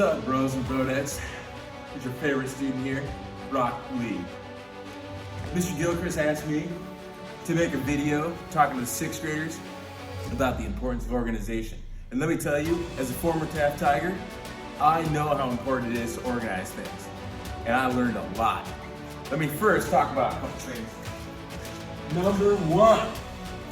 up, bros and brodettes? It's your favorite student here, Brock Lee. Mr. Gilchrist asked me to make a video talking to sixth graders about the importance of organization. And let me tell you, as a former Taft Tiger, I know how important it is to organize things. And I learned a lot. Let me first talk about a couple things. Number one,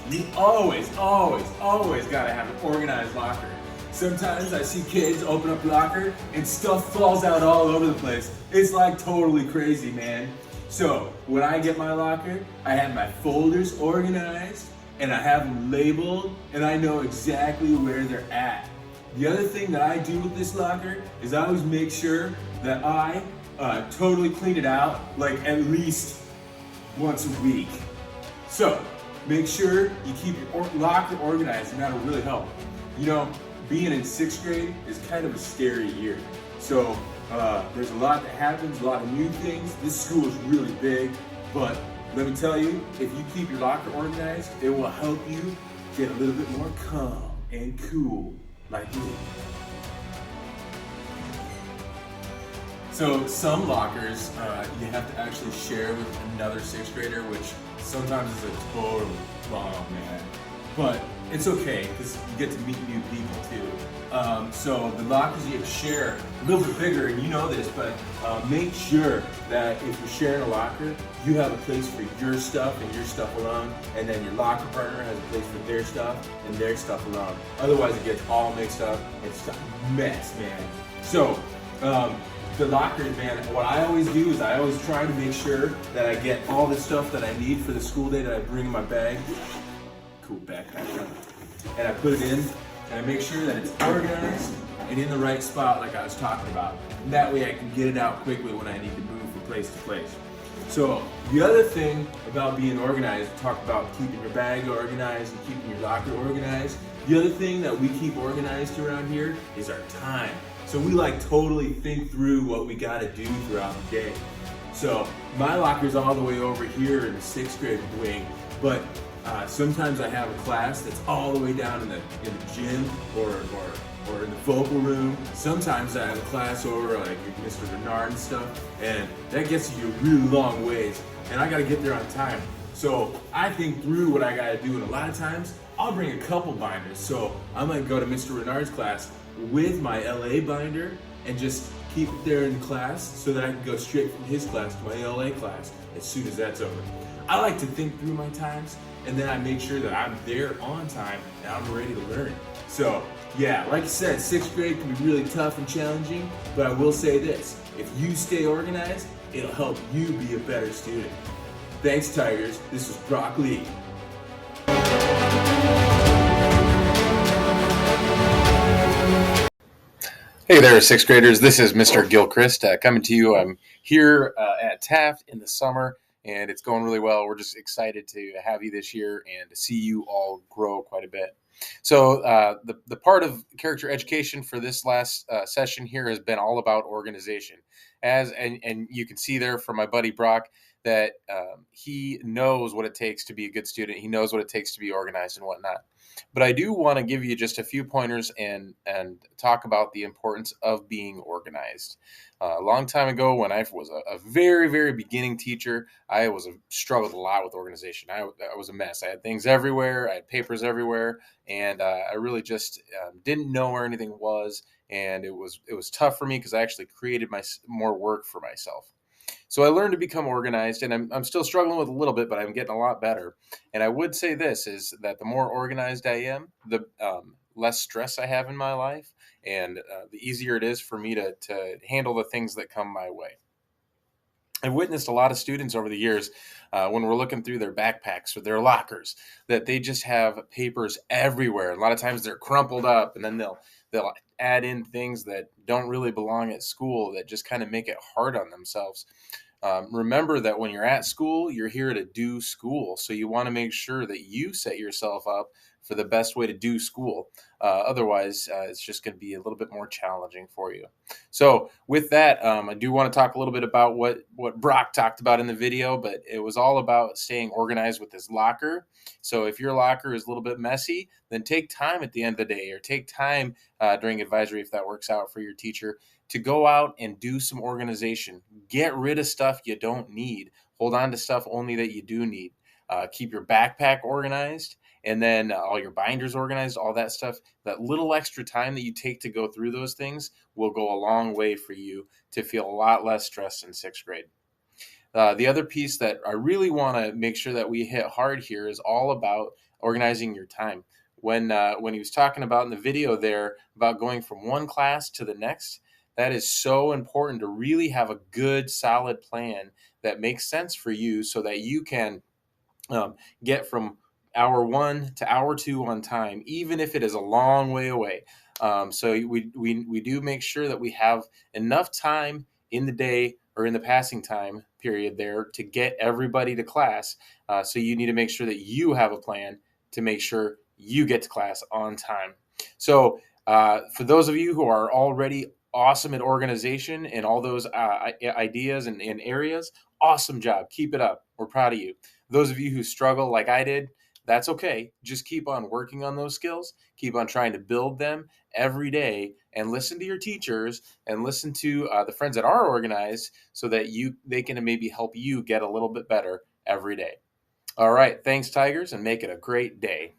you always gotta have an organized locker. Sometimes I see kids open up the locker and stuff falls out all over the place. It's like totally crazy, man. So when I get my locker, I have my folders organized and I have them labeled and I know exactly where they're at. The other thing that I do with this locker is I always make sure that I totally clean it out like at least once a week. So make sure you keep your locker organized and that'll really help. You know, being in sixth grade is kind of a scary year. So there's a lot that happens, a lot of new things. This school is really big, but let me tell you, if you keep your locker organized, it will help you get a little bit more calm and cool like me. So some lockers you have to actually share with another sixth grader, which sometimes is a total bomb, man. But it's okay, because you get to meet new people too. So the lockers you share a little bit bigger, and you know this, but make sure that if you're sharing a locker, you have a place for your stuff and your stuff alone, and then your locker partner has a place for their stuff and their stuff alone. Otherwise it gets all mixed up. It's a mess, man. So the lockers, man, what I always do is I always try to make sure that I get all the stuff that I need for the school day that I bring in my bag. Cool backpack, and I put it in, and I make sure that it's organized and in the right spot like I was talking about. And that way I can get it out quickly when I need to move from place to place. So the other thing about being organized, we talk about keeping your bag organized and keeping your locker organized. The other thing that we keep organized around here is our time. So we like totally think through what we gotta do throughout the day. So my locker's all the way over here in the sixth grade wing, but sometimes I have a class that's all the way down in the gym or in the vocal room. Sometimes I have a class over like Mr. Bernard and stuff, and that gets you a really long ways, and I gotta get there on time. So I think through what I gotta do, and a lot of times I'll bring a couple binders. So I might go to Mr. Bernard's class with my LA binder and just keep it there in class so that I can go straight from his class to my LA class as soon as that's over. I like to think through my times, and then I make sure that I'm there on time and I'm ready to learn. So yeah, like I said, sixth grade can be really tough and challenging, but I will say this, if you stay organized, it'll help you be a better student. Thanks, Tigers. This is Brock Lee. Hey there, sixth graders. This is Mr. Gilchrist coming to you. I'm here at Taft in the summer, and it's going really well. We're just excited to have you this year and to see you all grow quite a bit. So the part of character education for this last session here has been all about organization. And you can see there from my buddy Brock that he knows what it takes to be a good student. He knows what it takes to be organized and whatnot. But I do want to give you just a few pointers and talk about the importance of being organized. A long time ago, when I was a very, very beginning teacher, I struggled a lot with organization. I was a mess. I had things everywhere. I had papers everywhere, and I really just didn't know where anything was. And it was tough for me because I actually created more work for myself. So I learned to become organized, and I'm still struggling with a little bit, but I'm getting a lot better. And I would say this is that the more organized I am, the less stress I have in my life, and the easier it is for me to handle the things that come my way. I've witnessed a lot of students over the years when we're looking through their backpacks or their lockers that they just have papers everywhere. A lot of times they're crumpled up, and then they'll add in things that don't really belong at school that just kind of make it hard on themselves. Remember that when you're at school, you're here to do school. So you want to make sure that you set yourself up for the best way to do school. Otherwise, it's just going to be a little bit more challenging for you. So with that, I do want to talk a little bit about what Brock talked about in the video, but it was all about staying organized with his locker. So if your locker is a little bit messy, then take time at the end of the day, or take time during advisory if that works out for your teacher. to go out and do some organization. Get rid of stuff you don't need. Hold on to stuff only that you do need. Keep your backpack organized, and then all your binders organized, all that stuff. That little extra time that you take to go through those things will go a long way for you to feel a lot less stressed in sixth grade. The other piece that I really want to make sure that we hit hard here is all about organizing your time. When he was talking about in the video there about going from one class to the next, that is so important to really have a good, solid plan that makes sense for you so that you can get from hour 1 to hour 2 on time, even if it is a long way away. So we do make sure that we have enough time in the day or in the passing time period there to get everybody to class. So you need to make sure that you have a plan to make sure you get to class on time. So for those of you who are already awesome at organization and all those ideas and areas, awesome job. Keep it up. We're proud of you. Those of you who struggle like I did, that's okay. Just keep on working on those skills. Keep on trying to build them every day, and listen to your teachers and listen to the friends that are organized so that they can maybe help you get a little bit better every day. All right. Thanks, Tigers, and make it a great day.